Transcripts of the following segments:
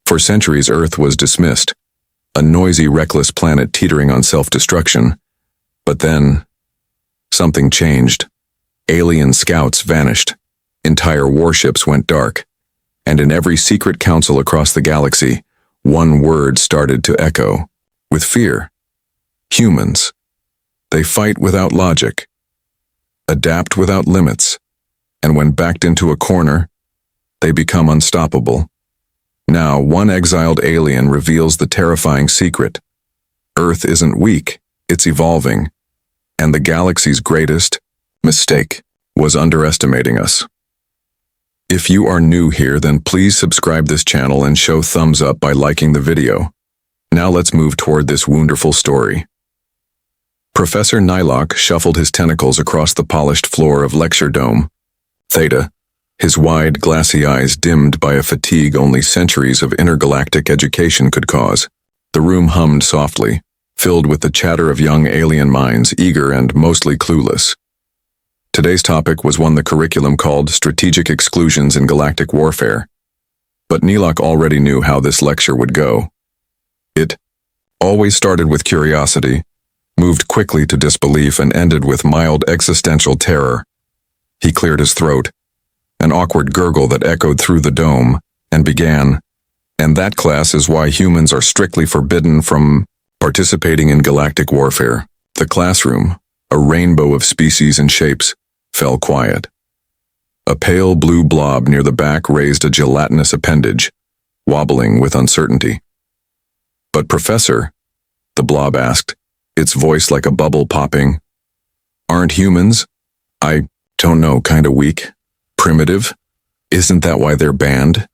For centuries, Earth was dismissed, a noisy, reckless planet teetering on self-destruction. But then, something changed. Alien scouts vanished, entire warships went dark, and in every secret council across the galaxy, one word started to echo, with fear. Humans. They fight without logic, adapt without limits, and when backed into a corner, they become unstoppable. Now, one exiled alien reveals the terrifying secret. Earth isn't weak, it's evolving, and the galaxy's greatest mistake was underestimating us. If you are new here, then please subscribe this channel and show thumbs up by liking the video. Now let's move toward this wonderful story. Professor Nylock shuffled his tentacles across the polished floor of Lecture Dome Theta, his wide, glassy eyes dimmed by a fatigue only centuries of intergalactic education could cause. The room hummed softly, filled with the chatter of young alien minds, eager and mostly clueless. Today's topic was one the curriculum called Strategic Exclusions in Galactic Warfare. But Nylock already knew how this lecture would go. It always started with curiosity, moved quickly to disbelief, and ended with mild existential terror. He cleared his throat, an awkward gurgle that echoed through the dome, and began, "And that class is why humans are strictly forbidden from participating in galactic warfare." The classroom, a rainbow of species and shapes, fell quiet. A pale blue blob near the back raised a gelatinous appendage, wobbling with uncertainty. "But Professor," the blob asked, its voice like a bubble popping, "aren't humans, I don't know, kinda weak? Primitive? Isn't that why they're banned?"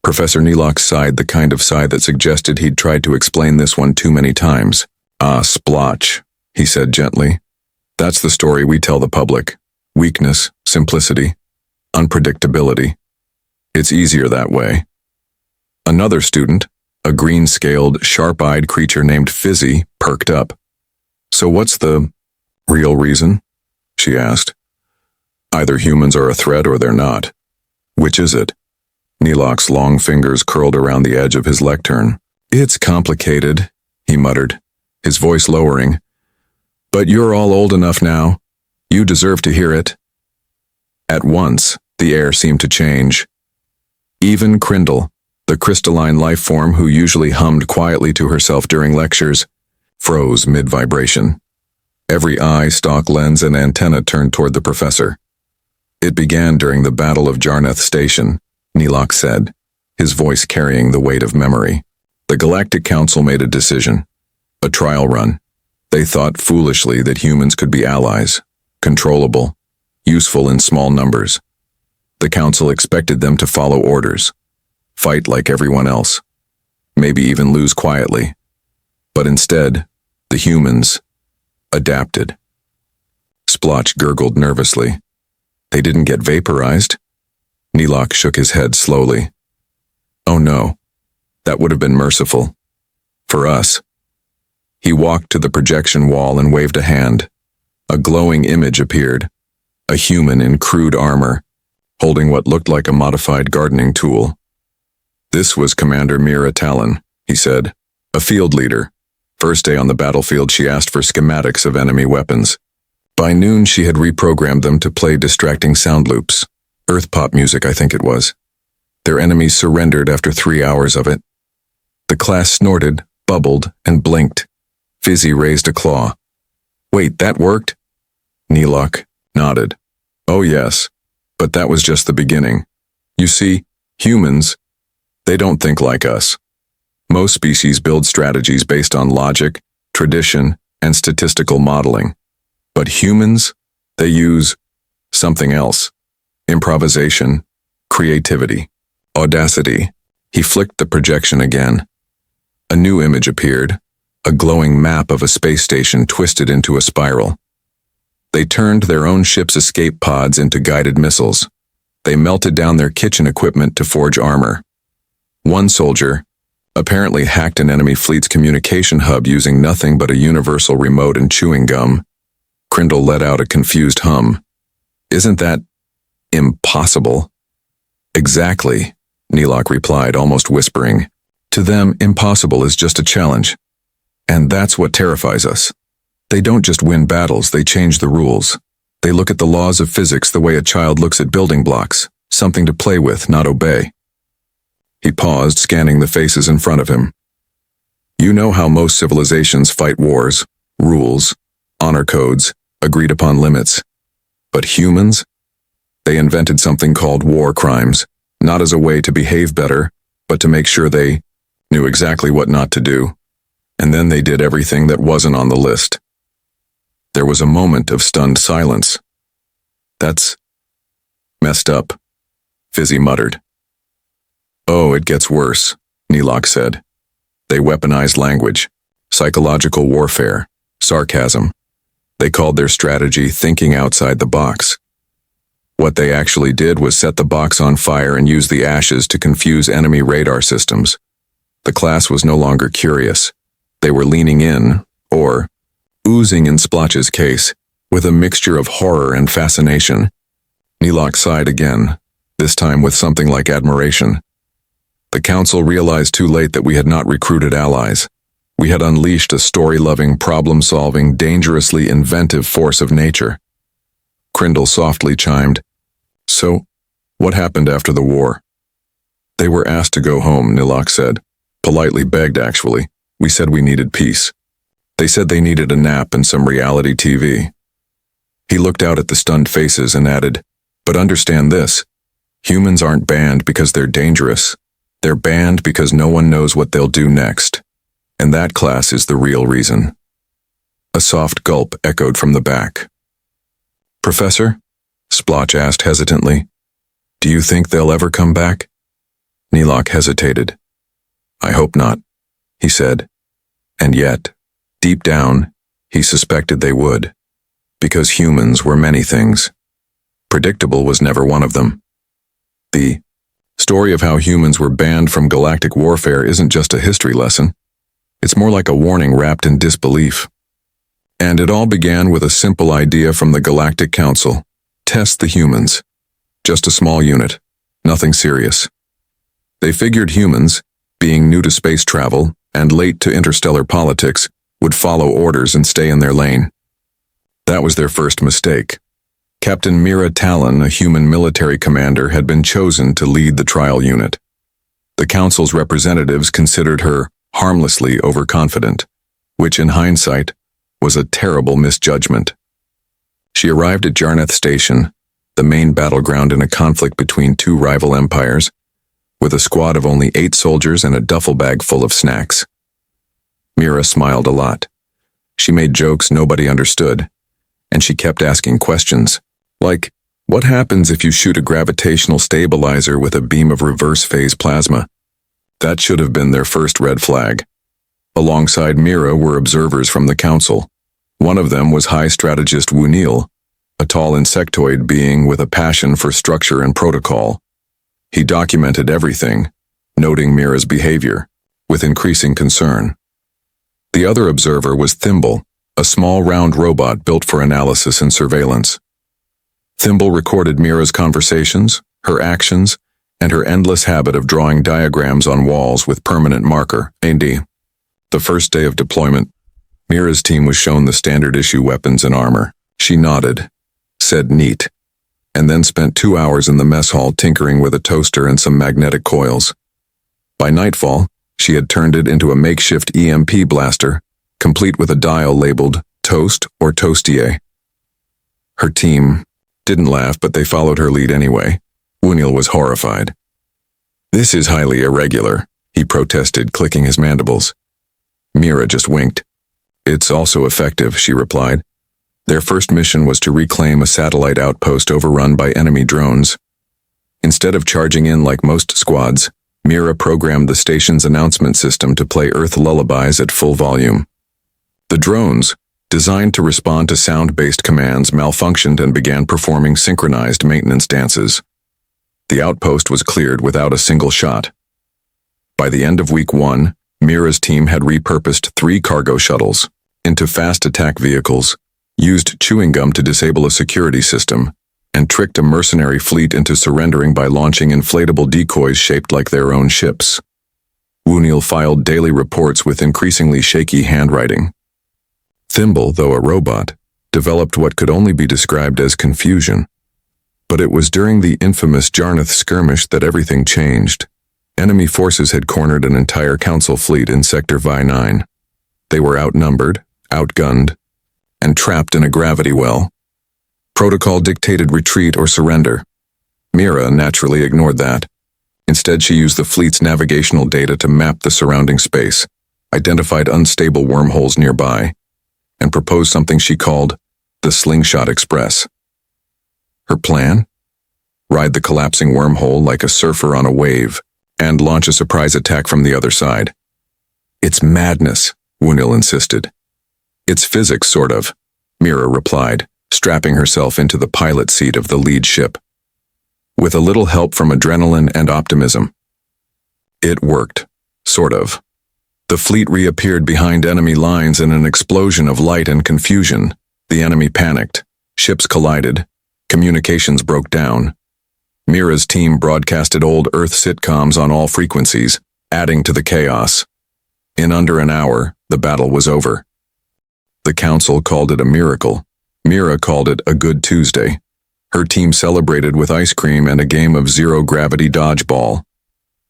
Professor Nylock sighed, the kind of sigh that suggested he'd tried to explain this one too many times. "Ah, splotch," he said gently. "That's the story we tell the public. Weakness, simplicity, unpredictability. It's easier that way." Another student, a green-scaled, sharp-eyed creature named Fizzy, perked up. "So what's the real reason?" she asked. "Either humans are a threat or they're not. Which is it?" Nylock's long fingers curled around the edge of his lectern. "It's complicated," he muttered, his voice lowering. "But you're all old enough now. You deserve to hear it." At once, the air seemed to change. Even Crindle, the crystalline life form who usually hummed quietly to herself during lectures, froze mid-vibration. Every eye, stalk, lens, and antenna turned toward the professor. "It began during the Battle of Jarnath Station," Nylock said, his voice carrying the weight of memory. "The Galactic Council made a decision. A trial run. They thought foolishly that humans could be allies, controllable, useful in small numbers. The Council expected them to follow orders, fight like everyone else, maybe even lose quietly. But instead, the humans adapted." Splotch gurgled nervously. "They didn't get vaporized?" Nylock shook his head slowly. "Oh no, that would have been merciful. For us." He walked to the projection wall and waved a hand. A glowing image appeared, a human in crude armor, holding what looked like a modified gardening tool. "This was Commander Mira Talon," he said, "a field leader. First day on the battlefield, she asked for schematics of enemy weapons. By noon, she had reprogrammed them to play distracting sound loops. Earth pop music, I think it was. Their enemies surrendered after 3 hours of it." The class snorted, bubbled, and blinked. Fizzy raised a claw. "Wait, that worked?" Nylock nodded. "Oh yes, but that was just the beginning. You see, humans, they don't think like us. Most species build strategies based on logic, tradition, and statistical modeling. But humans, they use something else. Improvisation, creativity, audacity." He flicked the projection again. A new image appeared, a glowing map of a space station twisted into a spiral. They turned their own ship's escape pods into guided missiles. They melted down their kitchen equipment to forge armor. One soldier apparently hacked an enemy fleet's communication hub using nothing but a universal remote and chewing gum. Crindle let out a confused hum. "Isn't that impossible?" "Exactly," Nylock replied, almost whispering. To them, impossible is just a challenge. And that's what terrifies us. They don't just win battles, they change the rules. They look at the laws of physics the way a child looks at building blocks, something to play with, not obey. He paused, scanning the faces in front of him. You know how most civilizations fight wars, rules, honor codes, agreed upon limits. But humans? They invented something called war crimes, not as a way to behave better, but to make sure they knew exactly what not to do. And then they did everything that wasn't on the list. There was a moment of stunned silence. That's messed up, Fizzy muttered. Oh, it gets worse, Neelok said. They weaponized language, psychological warfare, sarcasm. They called their strategy thinking outside the box. What they actually did was set the box on fire and use the ashes to confuse enemy radar systems. The class was no longer curious. They were leaning in, or oozing in Splotch's case, with a mixture of horror and fascination. Neelok sighed again, this time with something like admiration. The council realized too late that we had not recruited allies. We had unleashed a story-loving, problem-solving, dangerously inventive force of nature. Crindle softly chimed, So, what happened after the war? They were asked to go home, Neelok said. Politely begged, actually. We said we needed peace. They said they needed a nap and some reality TV. He looked out at the stunned faces and added, But understand this. Humans aren't banned because they're dangerous. They're banned because no one knows what they'll do next. And that, class, is the real reason. A soft gulp echoed from the back. Professor? Splotch asked hesitantly. Do you think they'll ever come back? Neelok hesitated. I hope not, he said. And yet, deep down, he suspected they would. Because humans were many things. Predictable was never one of them. The story of how humans were banned from galactic warfare isn't just a history lesson. It's more like a warning wrapped in disbelief. And it all began with a simple idea from the Galactic Council. Test the humans. Just a small unit. Nothing serious. They figured humans, being new to space travel and late to interstellar politics, would follow orders and stay in their lane. That was their first mistake. Captain Mira Talon, a human military commander, had been chosen to lead the trial unit. The council's representatives considered her harmlessly overconfident, which in hindsight was a terrible misjudgment. She arrived at Jarnath Station, the main battleground in a conflict between two rival empires, with a squad of only 8 soldiers and a duffel bag full of snacks. Mira smiled a lot. She made jokes nobody understood, and she kept asking questions, like, what happens if you shoot a gravitational stabilizer with a beam of reverse-phase plasma? That should have been their first red flag. Alongside Mira were observers from the council. One of them was High Strategist Wunil, a tall insectoid being with a passion for structure and protocol. He documented everything, noting Mira's behavior, with increasing concern. The other observer was Thimble, a small round robot built for analysis and surveillance. Thimble recorded Mira's conversations, her actions, and her endless habit of drawing diagrams on walls with permanent marker, AD. The first day of deployment, Mira's team was shown the standard issue weapons and armor. She nodded, said neat, and then spent 2 hours in the mess hall tinkering with a toaster and some magnetic coils. By nightfall, she had turned it into a makeshift EMP blaster, complete with a dial labeled Toast or Toastier. Her team didn't laugh, but they followed her lead anyway. Wunil was horrified. This is highly irregular, he protested, clicking his mandibles. Mira just winked. It's also effective, she replied. Their first mission was to reclaim a satellite outpost overrun by enemy drones. Instead of charging in like most squads, Mira programmed the station's announcement system to play Earth lullabies at full volume. The drones, designed to respond to sound-based commands, malfunctioned and began performing synchronized maintenance dances. The outpost was cleared without a single shot. By the end of week 1, Mira's team had repurposed 3 cargo shuttles into fast attack vehicles, used chewing gum to disable a security system, and tricked a mercenary fleet into surrendering by launching inflatable decoys shaped like their own ships. Wooniel filed daily reports with increasingly shaky handwriting. Thimble, though a robot, developed what could only be described as confusion. But it was during the infamous Jarnath skirmish that everything changed. Enemy forces had cornered an entire council fleet in Sector Vi-9. They were outnumbered, outgunned, and trapped in a gravity well. Protocol dictated retreat or surrender. Mira naturally ignored that. Instead, she used the fleet's navigational data to map the surrounding space, identified unstable wormholes nearby, and proposed something she called the Slingshot Express. Her plan? Ride the collapsing wormhole like a surfer on a wave, and launch a surprise attack from the other side. It's madness, Wooniel insisted. It's physics, sort of, Mira replied, strapping herself into the pilot seat of the lead ship. With a little help from adrenaline and optimism. It worked, sort of. The fleet reappeared behind enemy lines in an explosion of light and confusion. The enemy panicked. Ships collided. Communications broke down. Mira's team broadcasted old Earth sitcoms on all frequencies, adding to the chaos. In under an hour, the battle was over. The council called it a miracle. Mira called it a good Tuesday. Her team celebrated with ice cream and a game of zero-gravity dodgeball.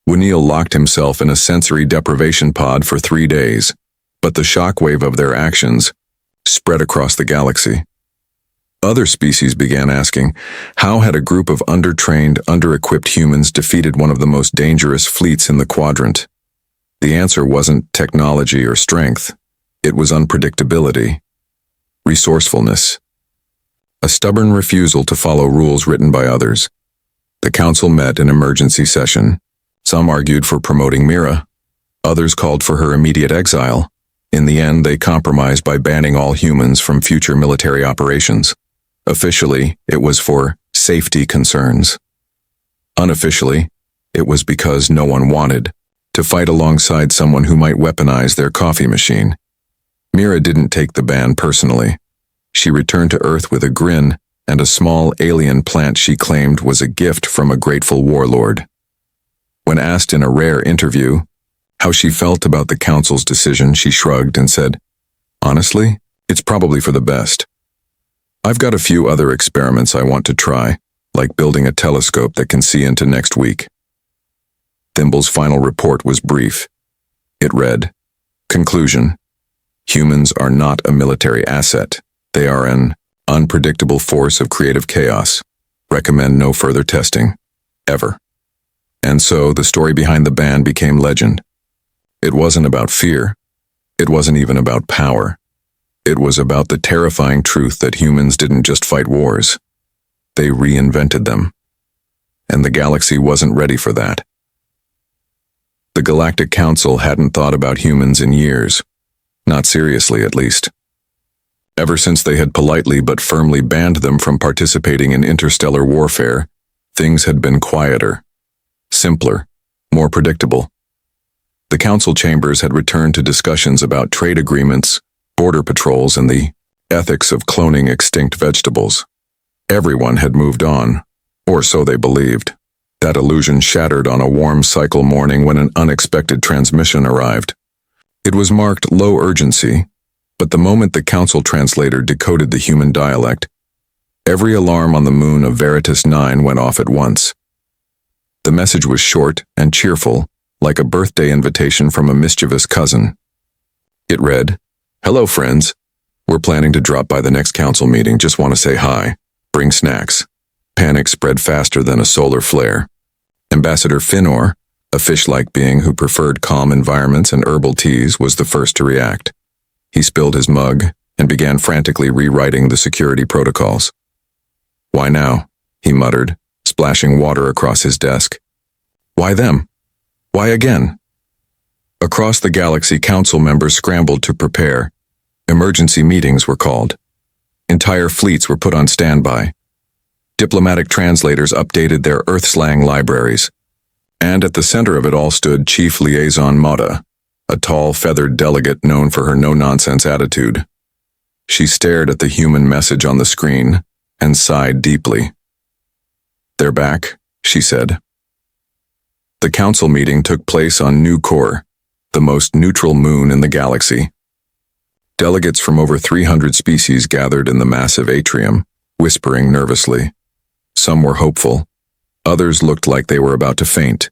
Wooniel locked himself in a sensory deprivation pod for 3 days, but the shockwave of their actions spread across the galaxy. Other species began asking, how had a group of undertrained, under-equipped humans defeated one of the most dangerous fleets in the quadrant? The answer wasn't technology or strength. It was unpredictability, resourcefulness, a stubborn refusal to follow rules written by others. The council met in emergency session. Some argued for promoting Mira. Others called for her immediate exile. In the end, they compromised by banning all humans from future military operations. Officially, it was for safety concerns. Unofficially, it was because no one wanted to fight alongside someone who might weaponize their coffee machine. Mira didn't take the ban personally. She returned to Earth with a grin and a small alien plant she claimed was a gift from a grateful warlord. When asked in a rare interview how she felt about the council's decision, she shrugged and said, "Honestly, it's probably for the best. I've got a few other experiments I want to try, like building a telescope that can see into next week." Thimble's final report was brief. It read, "Conclusion. Humans are not a military asset. They are an unpredictable force of creative chaos. Recommend no further testing. Ever." And so the story behind the ban became legend. It wasn't about fear. It wasn't even about power. It was about the terrifying truth that humans didn't just fight wars. They reinvented them. And the galaxy wasn't ready for that. The Galactic Council hadn't thought about humans in years. Not seriously, at least. Ever since they had politely but firmly banned them from participating in interstellar warfare, things had been quieter, simpler, more predictable. The council chambers had returned to discussions about trade agreements, border patrols, and the ethics of cloning extinct vegetables. Everyone had moved on, or so they believed. That illusion shattered on a warm cycle morning when an unexpected transmission arrived. It was marked low urgency, but the moment the council translator decoded the human dialect, every alarm on the moon of Veritas 9 went off at once. The message was short and cheerful, like a birthday invitation from a mischievous cousin. It read, "Hello, friends. We're planning to drop by the next council meeting. Just want to say hi. Bring snacks." Panic spread faster than a solar flare. Ambassador Finor, a fish-like being who preferred calm environments and herbal teas, was the first to react. He spilled his mug and began frantically rewriting the security protocols. "Why now?" he muttered, splashing water across his desk. "Why them? Why again?" Across the galaxy, council members scrambled to prepare. Emergency meetings were called. Entire fleets were put on standby. Diplomatic translators updated their Earth slang libraries. And at the center of it all stood Chief Liaison Mata, a tall, feathered delegate known for her no-nonsense attitude. She stared at the human message on the screen and sighed deeply. "They're back," she said. The council meeting took place on Nu Core, the most neutral moon in the galaxy. Delegates from over 300 species gathered in the massive atrium, whispering nervously. Some were hopeful. Others looked like they were about to faint.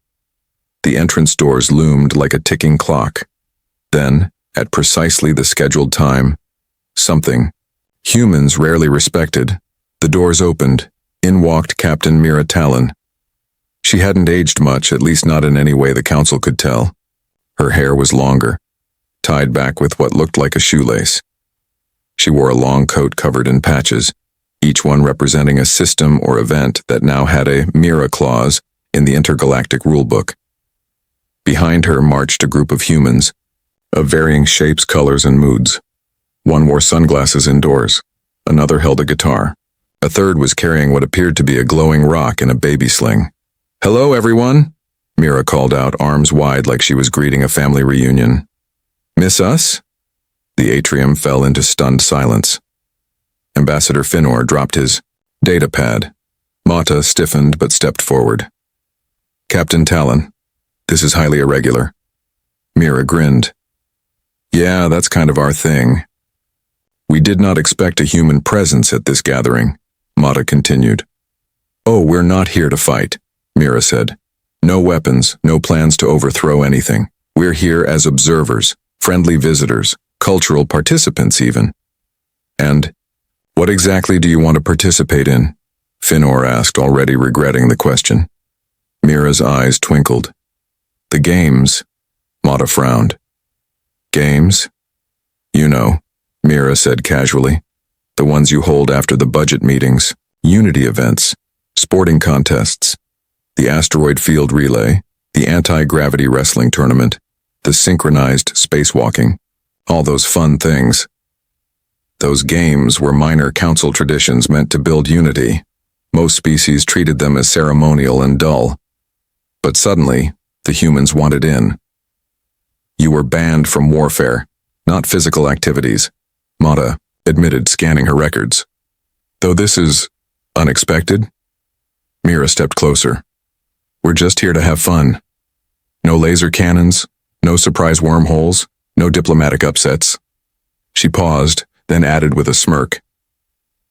The entrance doors loomed like a ticking clock. Then, at precisely the scheduled time, something humans rarely respected. The doors opened. In walked Captain Mira Talon. She hadn't aged much, at least not in any way the council could tell. Her hair was longer, tied back with what looked like a shoelace. She wore a long coat covered in patches, each one representing a system or event that now had a Mira clause in the intergalactic rulebook. Behind her marched a group of humans, of varying shapes, colors, and moods. One wore sunglasses indoors. Another held a guitar. A third was carrying what appeared to be a glowing rock in a baby sling. "Hello, everyone," Mira called out, arms wide like she was greeting a family reunion. "Miss us?" The atrium fell into stunned silence. Ambassador Finor dropped his data pad. Mata stiffened but stepped forward. "Captain Talon, this is highly irregular." Mira grinned. "Yeah, that's kind of our thing." "We did not expect a human presence at this gathering," Mata continued. "Oh, we're not here to fight," Mira said. "No weapons, no plans to overthrow anything. We're here as observers, friendly visitors, cultural participants even." "And what exactly do you want to participate in?" Finor asked, already regretting the question. Mira's eyes twinkled. "The games," Mata frowned. "Games? You know," Mira said casually. "The ones you hold after the budget meetings, unity events, sporting contests, the asteroid field relay, the anti-gravity wrestling tournament, the synchronized spacewalking, all those fun things." Those games were minor council traditions meant to build unity. Most species treated them as ceremonial and dull. But suddenly, the humans wanted in. "You were banned from warfare, not physical activities," Mata admitted, scanning her records. "Though this is unexpected." Mira stepped closer. "We're just here to have fun. No laser cannons, no surprise wormholes, no diplomatic upsets." She paused, then added with a smirk.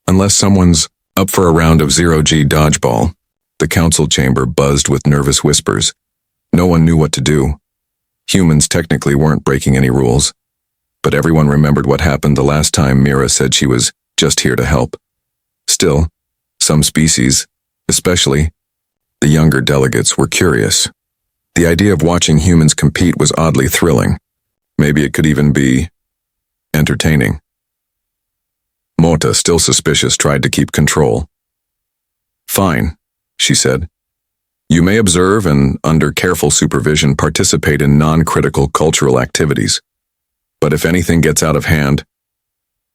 "Unless someone's up for a round of zero-G dodgeball." The council chamber buzzed with nervous whispers. No one knew what to do. Humans technically weren't breaking any rules, but everyone remembered what happened the last time Mira said she was just here to help. Still, some species, especially the younger delegates, were curious. The idea of watching humans compete was oddly thrilling. Maybe it could even be entertaining. Mota, still suspicious, tried to keep control. "Fine," she said. "You may observe and, under careful supervision, participate in non-critical cultural activities. But if anything gets out of hand,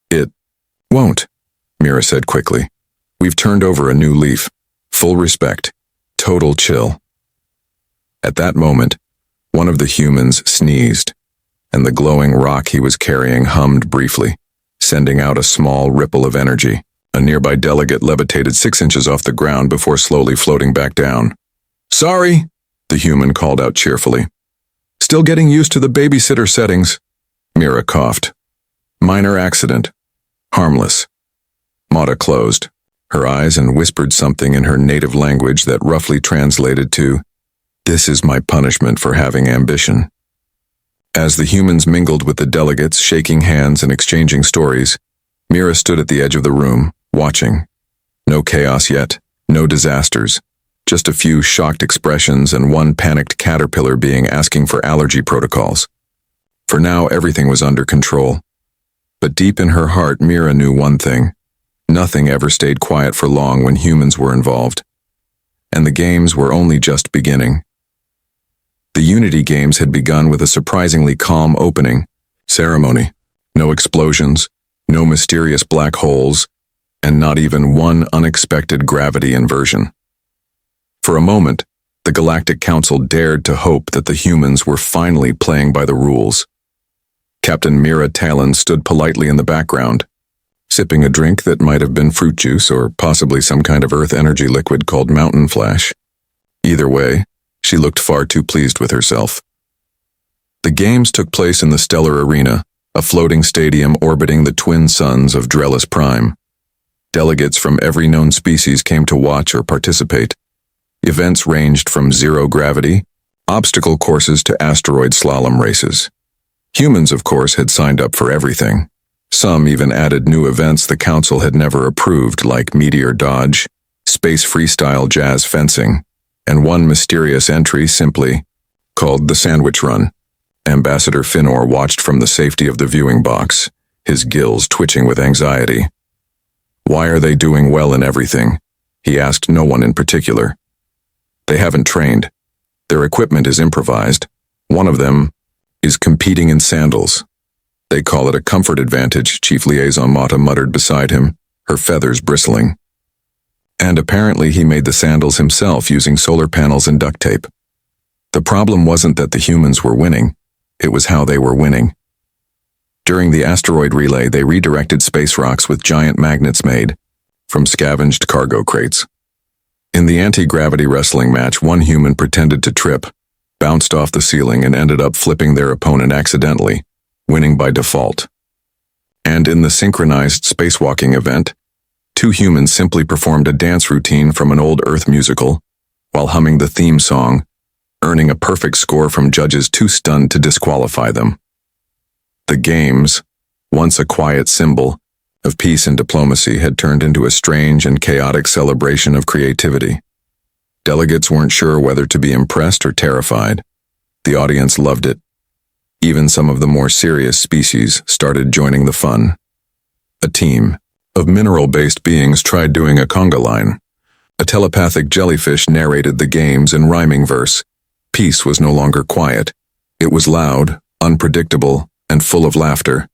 it won't," Mira said quickly. "We've turned over a new leaf. Full respect. Total chill." At that moment, one of the humans sneezed, and the glowing rock he was carrying hummed briefly, sending out a small ripple of energy. A nearby delegate levitated 6 inches off the ground before slowly floating back down. "Sorry," the human called out cheerfully. "Still getting used to the babysitter settings." Mira coughed. "Minor accident. Harmless." Mata closed her eyes and whispered something in her native language that roughly translated to, "This is my punishment for having ambition." As the humans mingled with the delegates, shaking hands and exchanging stories, Mira stood at the edge of the room, watching. No chaos yet, no disasters, just a few shocked expressions and one panicked caterpillar being asking for allergy protocols. For now, everything was under control. But deep in her heart, Mira knew one thing. Nothing ever stayed quiet for long when humans were involved. And the games were only just beginning. The Unity Games had begun with a surprisingly calm opening ceremony. No explosions, no mysterious black holes, and not even one unexpected gravity inversion. For a moment, the Galactic Council dared to hope that the humans were finally playing by the rules. Captain Mira Talon stood politely in the background, sipping a drink that might have been fruit juice or possibly some kind of earth energy liquid called mountain flash. Either way, She looked far too pleased with herself. The games took place in the Stellar Arena, a floating stadium orbiting the twin suns of Drellis Prime. Delegates from every known species came to watch or participate. Events ranged from zero-gravity, obstacle courses to asteroid slalom races. Humans, of course, had signed up for everything. Some even added new events the Council had never approved, like meteor dodge, space freestyle jazz fencing, and one mysterious entry simply called the Sandwich Run. Ambassador Finor watched from the safety of the viewing box, his gills twitching with anxiety. Why are they doing well in everything? He asked no one in particular. They haven't trained. Their equipment is improvised. One of them is competing in sandals. They call it a comfort advantage, Chief Liaison Mata muttered beside him, her feathers bristling. And apparently he made the sandals himself using solar panels and duct tape. The problem wasn't that the humans were winning, it was how they were winning. During the asteroid relay, they redirected space rocks with giant magnets made from scavenged cargo crates. In the anti-gravity wrestling match, one human pretended to trip, bounced off the ceiling, and ended up flipping their opponent accidentally, winning by default. And in the synchronized spacewalking event, two humans simply performed a dance routine from an old Earth musical while humming the theme song, earning a perfect score from judges too stunned to disqualify them. The games, once a quiet symbol of peace and diplomacy, had turned into a strange and chaotic celebration of creativity. Delegates weren't sure whether to be impressed or terrified. The audience loved it. Even some of the more serious species started joining the fun. A team of mineral-based beings tried doing a conga line. A telepathic jellyfish narrated the games in rhyming verse. Peace was no longer quiet. It was loud, unpredictable, and full of laughter.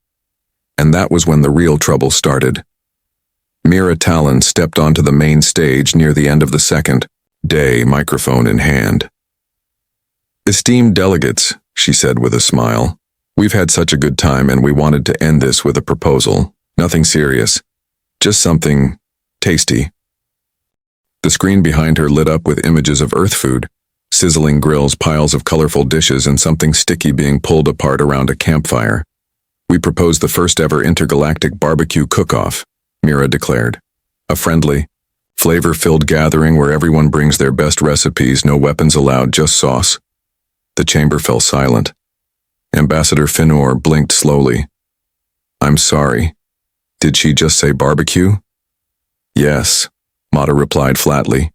And that was when the real trouble started. Mira Talon stepped onto the main stage near the end of the second day, microphone in hand. "Esteemed delegates," she said with a smile, "we've had such a good time and we wanted to end this with a proposal. Nothing serious. Just something tasty." The screen behind her lit up with images of Earth food, sizzling grills, piles of colorful dishes, and something sticky being pulled apart around a campfire. "We propose the first ever intergalactic barbecue cook-off," Mira declared. "A friendly, flavor-filled gathering where everyone brings their best recipes, no weapons allowed, just sauce." The chamber fell silent. Ambassador Finor blinked slowly. "I'm sorry. Did she just say barbecue?" "Yes," Mata replied flatly.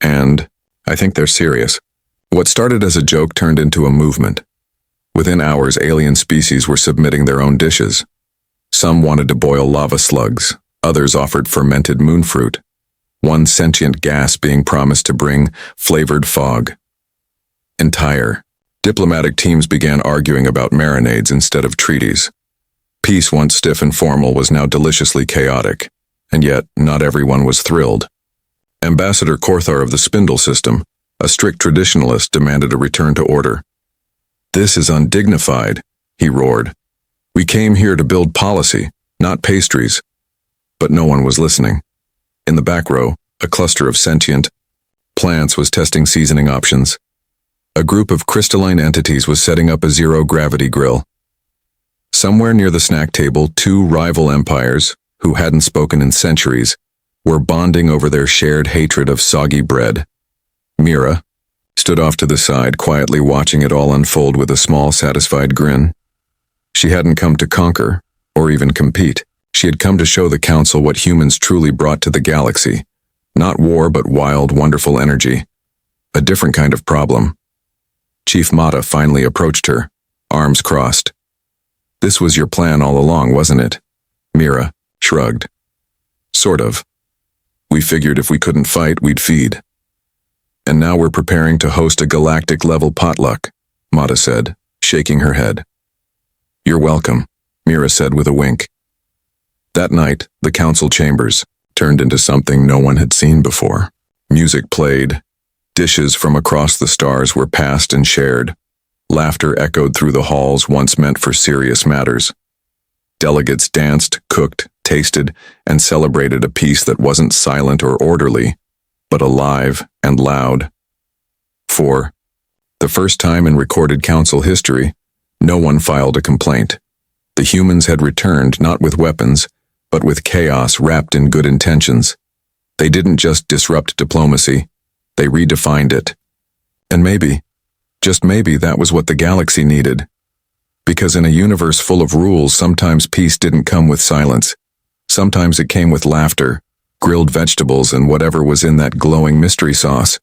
"And I think they're serious." What started as a joke turned into a movement. Within hours, alien species were submitting their own dishes. Some wanted to boil lava slugs, others offered fermented moonfruit, one sentient gas being promised to bring flavored fog. Entire diplomatic teams began arguing about marinades instead of treaties. Peace, once stiff and formal, was now deliciously chaotic, and yet not everyone was thrilled. Ambassador Korthar of the Spindle System, a strict traditionalist, demanded a return to order. "This is undignified," he roared. "We came here to build policy, not pastries." But no one was listening. In the back row, a cluster of sentient plants was testing seasoning options. A group of crystalline entities was setting up a zero-gravity grill. Somewhere near the snack table, two rival empires, who hadn't spoken in centuries, were bonding over their shared hatred of soggy bread. Mira stood off to the side, quietly watching it all unfold with a small, satisfied grin. She hadn't come to conquer, or even compete. She had come to show the Council what humans truly brought to the galaxy. Not war, but wild, wonderful energy. A different kind of problem. Chief Mata finally approached her, arms crossed. "This was your plan all along, wasn't it?" Mira shrugged. "Sort of. We figured if we couldn't fight, we'd feed. And now we're preparing to host a galactic-level potluck," Mata said, shaking her head. "You're welcome," Mira said with a wink. That night, the council chambers turned into something no one had seen before. Music played. Dishes from across the stars were passed and shared. Laughter echoed through the halls once meant for serious matters. Delegates danced, cooked, tasted, and celebrated a peace that wasn't silent or orderly, but alive and loud. For The first time in recorded council history, no one filed a complaint. The humans had returned not with weapons, but with chaos wrapped in good intentions. They didn't just disrupt diplomacy, they redefined it. And maybe, just maybe, that was what the galaxy needed. Because in a universe full of rules, sometimes peace didn't come with silence. Sometimes it came with laughter, grilled vegetables, and whatever was in that glowing mystery sauce.